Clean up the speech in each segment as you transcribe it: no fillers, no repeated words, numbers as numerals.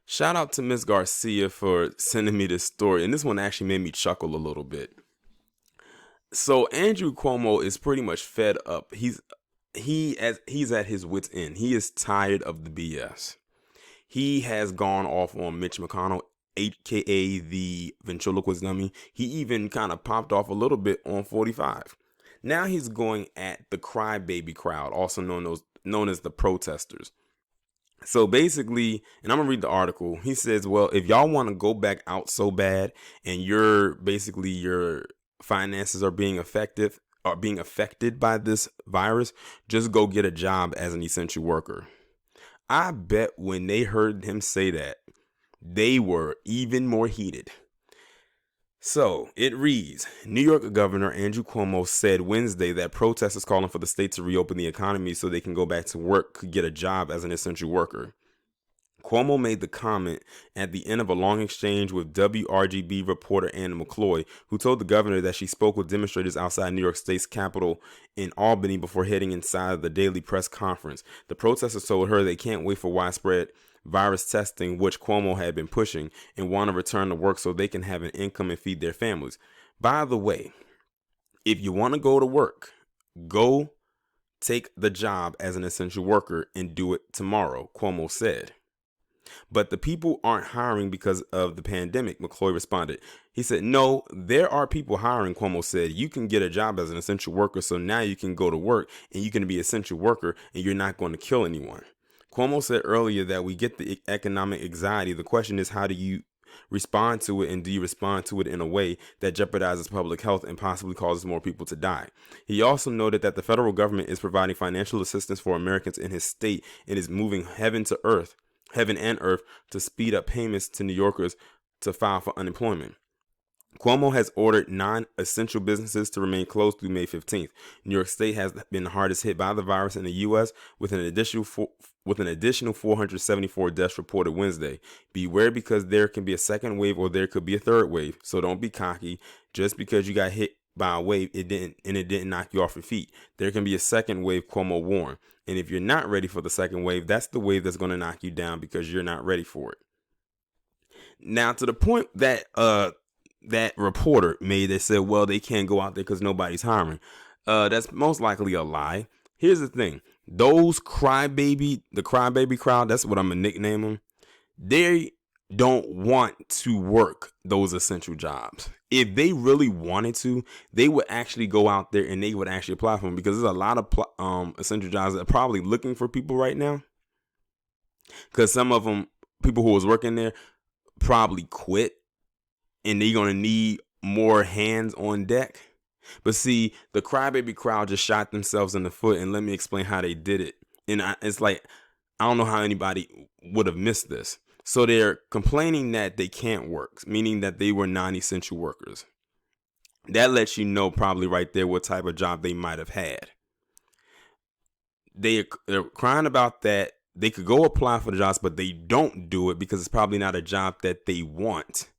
Shout out to Miss Garcia for sending me this story, and this one actually made me chuckle a little bit. So Andrew Cuomo is pretty much fed up. He's at his wit's end. He is tired of the BS. He has gone off on Mitch McConnell, aka the ventriloquist dummy. He even kind of popped off a little bit on 45. Now he's going at the crybaby crowd, also known as the protesters. So basically, and I'm gonna read the article. He says, "Well, if y'all want to go back out so bad, and your finances are being affected by this virus, just go get a job as an essential worker." I bet when they heard him say that, they were even more heated. So it reads, New York Governor Andrew Cuomo said Wednesday that protesters calling for the state to reopen the economy so they can go back to work could get a job as an essential worker. Cuomo made the comment at the end of a long exchange with WRGB reporter Anna McCloy, who told the governor that she spoke with demonstrators outside New York State's Capitol in Albany before heading inside the daily press conference. The protesters told her they can't wait for widespread virus testing, which Cuomo had been pushing, and want to return to work so they can have an income and feed their families. By the way, if you want to go to work, go take the job as an essential worker and do it tomorrow, Cuomo said. But the people aren't hiring because of the pandemic, McCloy responded. He said, "No, there are people hiring," Cuomo said. "You can get a job as an essential worker, so now you can go to work and you can be an essential worker and you're not going to kill anyone." Cuomo said earlier that we get the economic anxiety. The question is, how do you respond to it, and do you respond to it in a way that jeopardizes public health and possibly causes more people to die? He also noted that the federal government is providing financial assistance for Americans in his state and is moving heaven and earth to speed up payments to New Yorkers to file for unemployment. Cuomo has ordered non-essential businesses to remain closed through May 15th. New York State has been the hardest hit by the virus in the U.S. with an additional 474 deaths reported Wednesday. Beware, because there can be a second wave or there could be a third wave. So don't be cocky. Just because you got hit by a wave, it didn't knock you off your feet. There can be a second wave, Cuomo warned. And if you're not ready for the second wave, that's the wave that's going to knock you down because you're not ready for it. Now, to the point that that reporter made that said, well, they can't go out there because nobody's hiring. That's most likely a lie. Here's the thing. The crybaby crowd, that's what I'm going to nickname them. They don't want to work those essential jobs. If they really wanted to, they would actually go out there and they would actually apply for them, because there's a lot of essential jobs that are probably looking for people right now. Because some of them, people who was working there, probably quit, and they're going to need more hands on deck. But see, the crybaby crowd just shot themselves in the foot, and let me explain how they did it. And it's like, I don't know how anybody would have missed this. So they're complaining that they can't work, meaning that they were non-essential workers. That lets you know probably right there what type of job they might have had. They're crying about that. They could go apply for the jobs, but they don't do it because it's probably not a job that they want.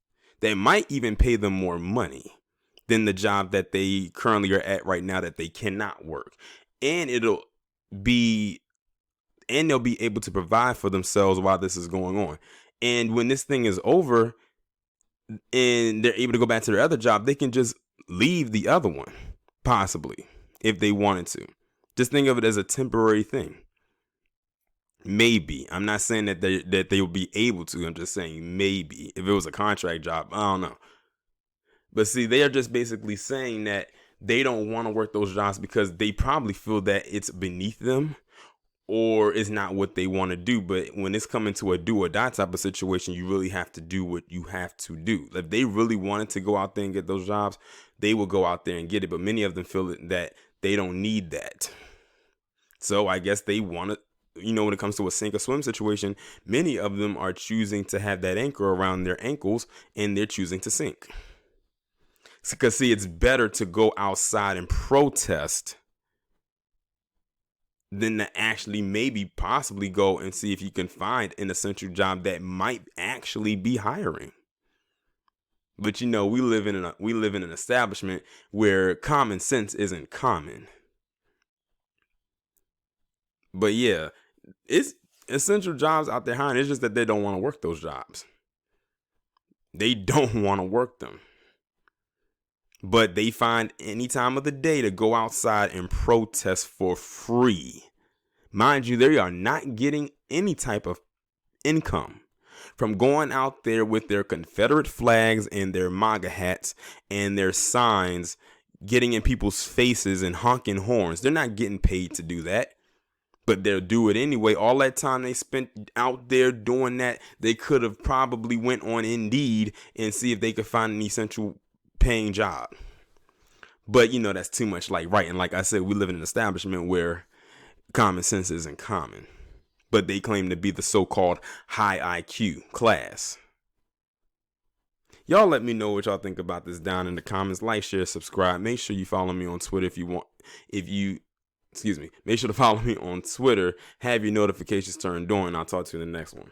They might even pay them more money than the job that they currently are at right now that they cannot work. And they'll be able to provide for themselves while this is going on. And when this thing is over and they're able to go back to their other job, they can just leave the other one, possibly, if they wanted to. Just think of it as a temporary thing. Maybe. I'm not saying that they will be able to. I'm just saying maybe. If it was a contract job, I don't know. But see, they are just basically saying that they don't want to work those jobs because they probably feel that it's beneath them or it's not what they want to do. But when it's coming to a do or die type of situation, you really have to do what you have to do. If they really wanted to go out there and get those jobs, they will go out there and get it. But many of them feel that they don't need that. So I guess they want to, when it comes to a sink or swim situation, many of them are choosing to have that anchor around their ankles and they're choosing to sink. Because, see, it's better to go outside and protest than to actually maybe possibly go and see if you can find an essential job that might actually be hiring. But, we live in an establishment where common sense isn't common. But yeah, essential jobs out there hiring. It's just that they don't want to work those jobs. They don't want to work them. But they find any time of the day to go outside and protest for free. Mind you, they are not getting any type of income from going out there with their Confederate flags and their MAGA hats and their signs, getting in people's faces and honking horns. They're not getting paid to do that, but they'll do it anyway. All that time they spent out there doing that, they could have probably went on Indeed and see if they could find an essential paying job. But that's too much like writing. Like I said, we live in an establishment where common sense isn't common, but they claim to be the so-called high IQ class. Y'all let me know what y'all think about this down in the comments. Like, share, subscribe. Make sure you follow me on Twitter make sure to follow me on Twitter. Have your notifications turned on. I'll talk to you in the next one.